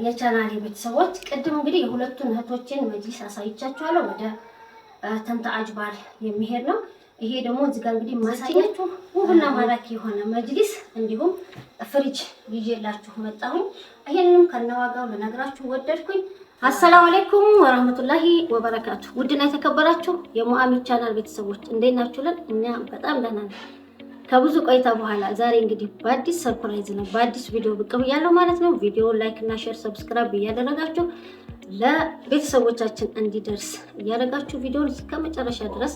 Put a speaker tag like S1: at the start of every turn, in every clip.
S1: የቻናሌ ቤተሰቦች ቅድም እንግዲህ የሁለቱን እህቶችን መጅሊስ አሳይቻችኋለሁ። ወደ ተምታ አጅባር የሚሄድ ነው። ይሄ ደግሞ እዚህ ጋር እንግዲህ ማሳያችሁ ውብና ማራኪ የሆነ መጅሊስ እንዲሁም ፍሪጅ ይዤላችሁ መጣሁኝ። ይሄንንም ከነዋጋው ልነግራችሁ ወደድኩኝ። አሰላሙ አለይኩም ወራህመቱላሂ ወበረካቱ። ውድና የተከበራችሁ የሙአሚር ቻናል ቤተሰቦች እንዴት ናችሁልን? እኛ በጣም ደህና ነን። ከብዙ ቆይታ በኋላ ዛሬ እንግዲህ በአዲስ ሰርፕራይዝ ነው በአዲስ ቪዲዮ ብቅ ብያለሁ ማለት ነው። ቪዲዮ ላይክ እና ሼር ሰብስክራይብ እያደረጋችሁ ለቤተሰቦቻችን እንዲደርስ እያደረጋችሁ ቪዲዮን እስከ መጨረሻ ድረስ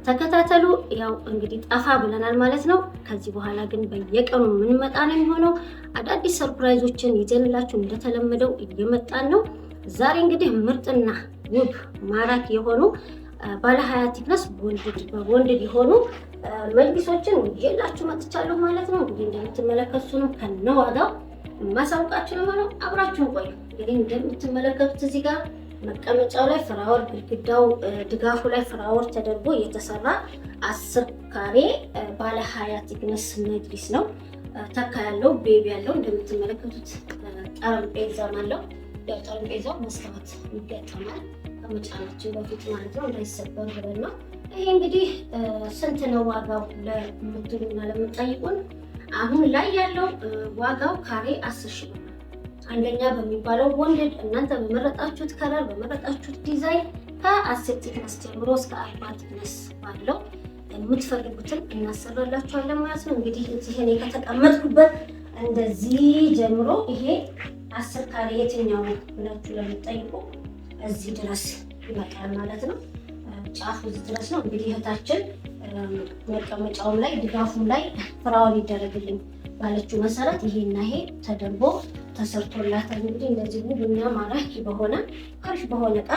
S1: ተከታተሉ። ያው እንግዲህ ጠፋ ብለናል ማለት ነው። ከዚህ በኋላ ግን በየቀኑ የምንመጣ ነው የሚሆነው። አዳዲስ ሰርፕራይዞችን ይዘንላችሁ እንደተለመደው እየመጣን ነው። ዛሬ እንግዲህ ምርጥና ውብ ማራኪ የሆኑ ባለ 20 ቲክነስ በቦንድድ የሆኑ መጅሊሶችን ይዤላችሁ መጥቻለሁ ማለት ነው። እንግዲህ እንደምትመለከቱት ነው ከነዋጋው ማሳውቃችሁ ነው ማለት አብራችሁን ቆዩ። እንግዲህ እንደምትመለከቱት እዚህ ጋር መቀመጫው ላይ ፍራወር፣ ግድግዳው ድጋፉ ላይ ፍራወር ተደርጎ የተሰራ 10 ካሬ ባለ 20 ቲክነስ መጅሊስ ነው። ተካ ያለው ቤቢ ያለው እንደምትመለከቱት ጠረጴዛም አለው። ያው ጠረጴዛው መስታወት ይገጠማል ከመጫናችን በፊት ማለት ነው እንዳይሰበር ብለን ነው። ይሄ እንግዲህ ስንት ነው ዋጋው ለምትሉና ለምትጠይቁን አሁን ላይ ያለው ዋጋው ካሬ 10 ሺህ ብር ነው። አንደኛ በሚባለው ቦንድድ እናንተ በመረጣችሁት ከለር በመረጣችሁት ዲዛይን ከ10 ቲክነስ ጀምሮ እስከ 40 ቲክነስ ባለው የምትፈልጉትን እናሰራላችኋለን ማለት ነው። እንግዲህ እዚህ እኔ ከተቀመጥኩበት እንደዚህ ጀምሮ ይሄ 10 ካሬ የትኛው ብላችሁ ለምትጠይቁ እዚህ ድረስ ይመጣል ማለት ነው። ጫፉ እዚህ ድረስ ነው። እንግዲህ እህታችን መቀመጫውም ላይ ድጋፉም ላይ ፍራውን ይደረግልኝ ባለችው መሰረት ይሄና ይሄ ተደርጎ ተሰርቶላታል። እንግዲህ እንደዚህ ውብና ማራኪ በሆነ አሪፍ በሆነ እቃ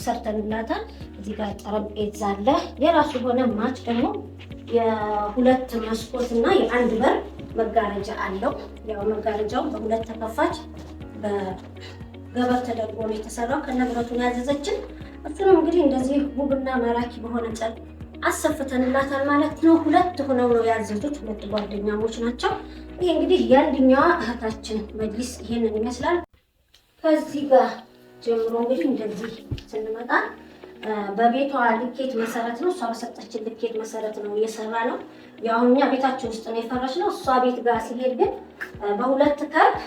S1: ሰርተንላታል። እዚህ ጋር ጠረጴዛ አለ። የራሱ የሆነ ማች ደግሞ የሁለት መስኮት እና የአንድ በር መጋረጃ አለው። ያው መጋረጃው በሁለት ተከፋች በገበር ተደርጎ ነው የተሰራው ከነብረቱን ያዘዘችን። እሱንም እንግዲህ እንደዚህ ውብና ማራኪ በሆነ ጨርቅ አሰፍተንላታል ማለት ነው። ሁለት ሆነው ነው ያዘዙት፣ ሁለት ጓደኛሞች ናቸው። ይሄ እንግዲህ የአንደኛዋ እህታችን መጅሊስ ይሄንን ይመስላል። ከዚህ ጋር ጀምሮ እንግዲህ እንደዚህ ስንመጣ በቤቷ ልኬት መሰረት ነው፣ እሷ በሰጠችን ልኬት መሰረት ነው እየሰራ ነው። ያው እኛ ቤታችን ውስጥ ነው የፈረሽ ነው። እሷ ቤት ጋር ሲሄድ ግን በሁለት ከርብ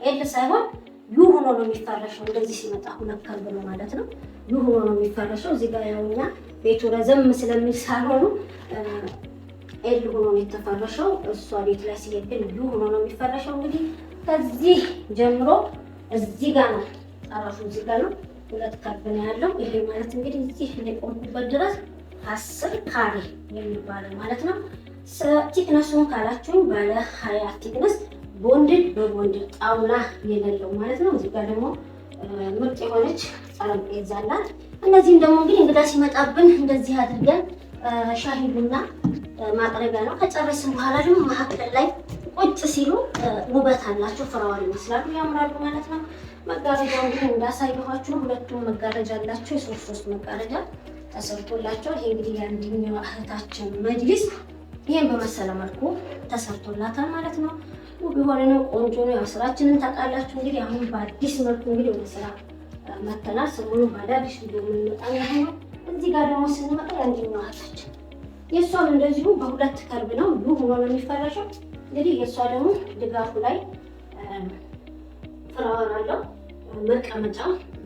S1: ኤል ሳይሆን ዩ ሆኖ ነው የሚፈረሸው። እንደዚህ ሲመጣ ሁለት ከርብ ነው ማለት ነው። ዩ ሆኖ ነው የሚፈረሸው። እዚህ ጋር ያው እኛ ቤቱ ረዘም ስለሚል ሳይሆኑ ኤል ሆኖ ነው የተፈረሸው። እሷ ቤት ላይ ሲሄድ ግን ዩ ሆኖ ነው የሚፈረሸው። እንግዲህ ከዚህ ጀምሮ እዚህ ጋር ነው ጠረፉ፣ እዚህ ጋር ነው ሁለት ከርብ ነው ያለው። ይሄ ማለት እንግዲህ እዚህ የቆምኩበት ድረስ 10 ካሬ የሚባለው ማለት ነው። ቲክነሱን ካላችሁኝ ባለ 20 ቲክነስ ቦንድድ በቦንድድ ጣውላ የሌለው ማለት ነው። እዚህ ጋር ደግሞ ምርጥ የሆነች ጠረጴዛ አላት። እነዚህም ደግሞ እንግዲህ እንግዳ ሲመጣብን እንደዚህ አድርገን ሻሂ ቡና ማቅረቢያ ነው። ከጨረስን በኋላ ደግሞ መሀከል ላይ ቁጭ ሲሉ ውበት አላቸው፣ ፍራዋን ይመስላሉ፣ ያምራሉ ማለት ነው። መጋረጃው እንግዲህ እንዳሳየኋችሁ ሁለቱም መጋረጃ አላቸው። የሶስት መጋረጃ ተሰርቶላቸው ይሄ እንግዲህ የአንደኛዋ እህታችን መጅሊስ ይሄን በመሰለ መልኩ ተሰርቶላታል ማለት ነው። ውብ የሆነ ነው፣ ቆንጆ ነው። ያው ስራችንን ታውቃላችሁ እንግዲህ አሁን በአዲስ መልኩ እንግዲህ ወደ ስራ መተናል። ሰሞኑን በአዳዲስ ቪዲዮ የምንመጣ ነው። እዚህ ጋር ደግሞ ስንመጣ የአንደኛዋ እህታችን የእሷም እንደዚሁ በሁለት ከርብ ነው፣ ዩ ሆኖ ነው የሚፈረሸው። እንግዲህ የእሷ ደግሞ ድጋፉ ላይ ፍራወር አለው። መቀመጫ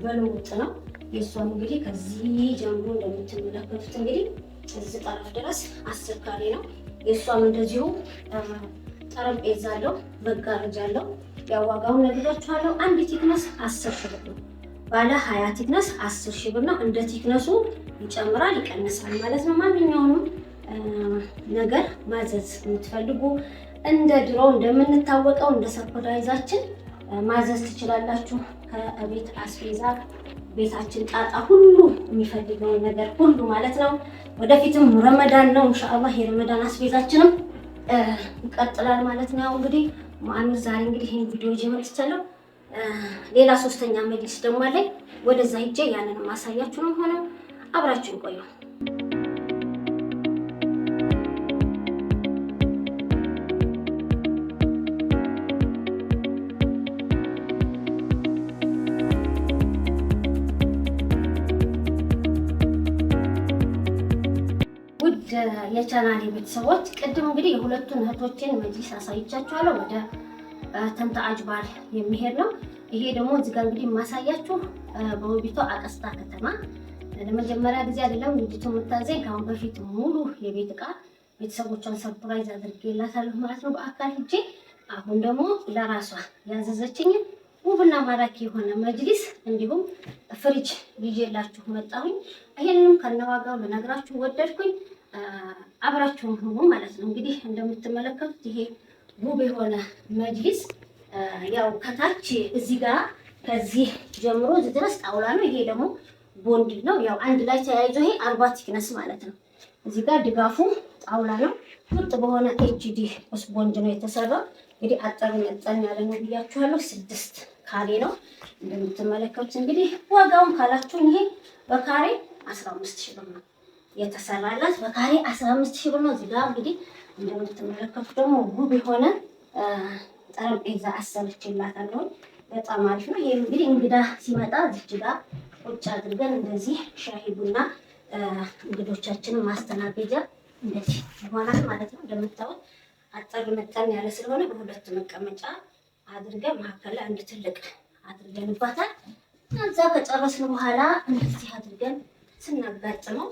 S1: በልሙጥ ነው። የእሷም እንግዲህ ከዚህ ጀምሮ እንደምትመለከቱት እንግዲህ እዚህ ጠረፍ ድረስ 10 ካሬ ነው። የእሷም እንደዚሁ ጠረጴዛ አለው፣ መጋረጃ አለው። ያው ዋጋውን ነግራችኋለሁ። አንድ ቲክነስ 10 ሺህ ብር ነው። ባለ 20 ቲክነስ 10 ሺህ ብር ነው። እንደ ቲክነሱ ይጨምራል ይቀንሳል ማለት ነው። ማንኛውንም ነገር ማዘዝ የምትፈልጉ እንደ ድሮ እንደምንታወቀው እንደ ሰርፕራይዛችን ማዘዝ ትችላላችሁ። ከቤት አስቤዛ ቤታችን ጣጣ ሁሉ የሚፈልገውን ነገር ሁሉ ማለት ነው። ወደፊትም ረመዳን ነው ኢንሻአላህ። የረመዳን አስቤዛችንም ይቀጥላል ማለት ነው። እንግዲህ ሙአሚር ዛሬ እንግዲህ ይሄን ቪዲዮ ይዤ መጥቻለሁ። ሌላ ሶስተኛ መጅሊስ ደግሞ አለኝ። ወደዛ ሂጄ ያንን ማሳያችሁ ነው ሆነ አብራችሁን ቆዩ። የቻናሌ ቤተሰቦች ቅድም እንግዲህ የሁለቱን እህቶችን መጅሊስ አሳይቻችኋለሁ። ወደ ተንታጅ ባል የሚሄድ ነው። ይሄ ደግሞ እዚህ ጋር እንግዲህ የማሳያችሁ በውቢቷ አቀስታ ከተማ ለመጀመሪያ ጊዜ አይደለም ልጅቱ የምታዘኝ። ከአሁን በፊት ሙሉ የቤት ዕቃ ቤተሰቦቿን ሰርፕራይዝ አድርጌላታለሁ ማለት ነው በአካል ሂጄ። አሁን ደግሞ ለራሷ ያዘዘችኝ ውብና ማራኪ የሆነ መጅሊስ እንዲሁም ፍሪጅ ይዤላችሁ መጣሁኝ። ይሄንንም ከነዋጋው ልነግራችሁ ወደድኩኝ። አብራችሁን ሁኑ ማለት ነው። እንግዲህ እንደምትመለከቱት ይሄ ውብ የሆነ መጅሊስ ያው ከታች እዚህ ጋር ከዚህ ጀምሮ እዚህ ድረስ ጣውላ ነው። ይሄ ደግሞ ቦንድ ነው። ያው አንድ ላይ ተያይዞ ይሄ 40 ቲክነስ ማለት ነው። እዚህ ጋር ድጋፉ ጣውላ ነው። ምርጥ በሆነ ኤችዲ ስፖንጅ ነው የተሰራው። እንግዲህ አጠር መጠን ያለ ነው ብያችኋለሁ። 6 ካሬ ነው እንደምትመለከቱት። እንግዲህ ዋጋውን ካላችሁ ይሄ በካሬ 15000 ብር ነው የተሰራላት። በካሬ 15000 ብር ነው። እዚህ ጋር እንግዲህ እንደምትመለከቱት ደግሞ ውብ የሆነ ጠረጴዛ አሰርቼላታለሁ። በጣም አሪፍ ነው። ይሄ እንግዲህ እንግዳ ሲመጣ እዚህ ጋር ቁጭ አድርገን እንደዚህ ሻሂ ቡና እንግዶቻችንን ማስተናገጃ እንደዚህ ይሆናል ማለት ነው። እንደምታዩት አጠር መጠን ያለ ስለሆነ በሁለት መቀመጫ አድርገን መካከል ላይ አንድ ትልቅ አድርገንባታል። እዛ ከጨረስን በኋላ እንደዚህ አድርገን ስናጋጥመው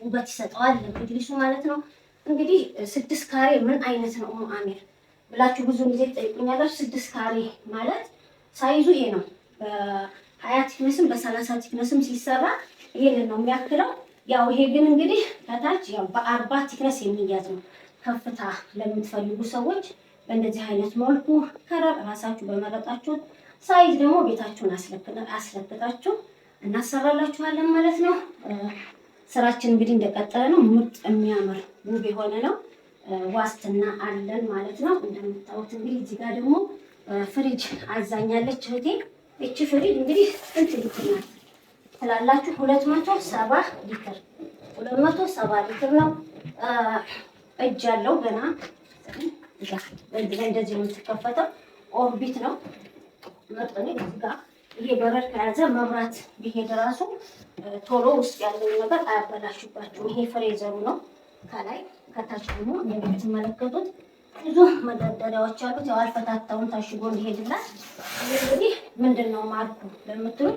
S1: ውበት ይሰጠዋል መጅሊሱ ማለት ነው። እንግዲህ 6 ካሬ ምን አይነት ነው አሚር ብላችሁ ብዙ ጊዜ ትጠይቁኛላችሁ። 6 ካሬ ማለት ሳይዙ ይሄ ነው። በ20 ቲክነስም በ30 ቲክነስም ሲሰራ ይሄንን ነው የሚያክለው። ያው ይሄ ግን እንግዲህ ከታች ያው በ40 ቲክነስ የሚያዝ ነው። ከፍታ ለምትፈልጉ ሰዎች በእንደዚህ አይነት መልኩ ከረር ራሳችሁ በመረጣችሁት ሳይዝ ደግሞ ቤታችሁን አስለክታችሁ እናሰራላችኋለን ማለት ነው። ስራችን እንግዲህ እንደቀጠለ ነው። ምርጥ የሚያምር ውብ የሆነ ነው። ዋስትና አለን ማለት ነው። እንደምታዩት እንግዲህ እዚህ ጋር ደግሞ ፍሪጅ አዛኛለች እህቴ። እቺ ፍሪጅ እንግዲህ ስንት ሊትር ናት ትላላችሁ? 270 ሊትር 270 ሊትር ነው። እጅ ያለው ገና እንደዚህ ነው የምትከፈተው። ኦርቢት ነው ምርጥ ነው። እዚህ ጋር ይሄ በረድ ከያዘ መብራት ቢሄድ ራሱ ቶሎ ውስጥ ያለው ነገር አያበላሽባችሁም። ይሄ ፍሬዘሩ ነው። ከላይ ከታች ደግሞ እንደምትመለከቱት ብዙ መደርደሪያዎች አሉት። ያው አልፈታታውን ታሽጎ እንዲሄድላት። እንግዲህ ምንድነው ማርኩ ለምትሉ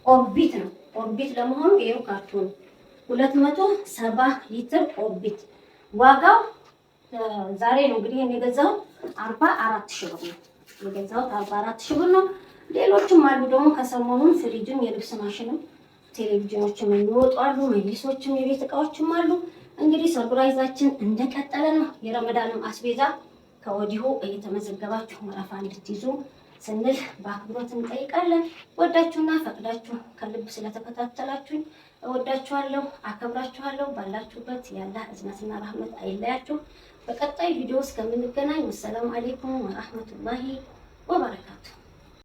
S1: ኦርቢት ነው። ኦርቢት ለመሆኑ ይሄው ካርቶን 270 ሊትር ኦርቢት። ዋጋው ዛሬ ነው እንግዲህ የገዛሁት 44000 ብር ነው የገዛሁት። 44000 ብር ነው። ሌሎችም አሉ ደግሞ ከሰሞኑን ፍሪጅም የልብስ ማሽንም ቴሌቪዥኖችም የሚወጡ አሉ። መጅሊሶችም የቤት እቃዎችም አሉ። እንግዲህ ሰርፕራይዛችን እንደቀጠለ ነው። የረመዳንም አስቤዛ ከወዲሁ እየተመዘገባችሁ ወረፋ እንድትይዙ ስንል በአክብሮት እንጠይቃለን። ወዳችሁና ፈቅዳችሁ ከልብ ስለተከታተላችሁኝ እወዳችኋለሁ፣ አከብራችኋለሁ። ባላችሁበት ያለ እዝነትና ረህመት አይለያችሁ። በቀጣይ ቪዲዮ እስከምንገናኝ ወሰላሙ አለይኩም ወራህመቱላሂ ወበረካቱ።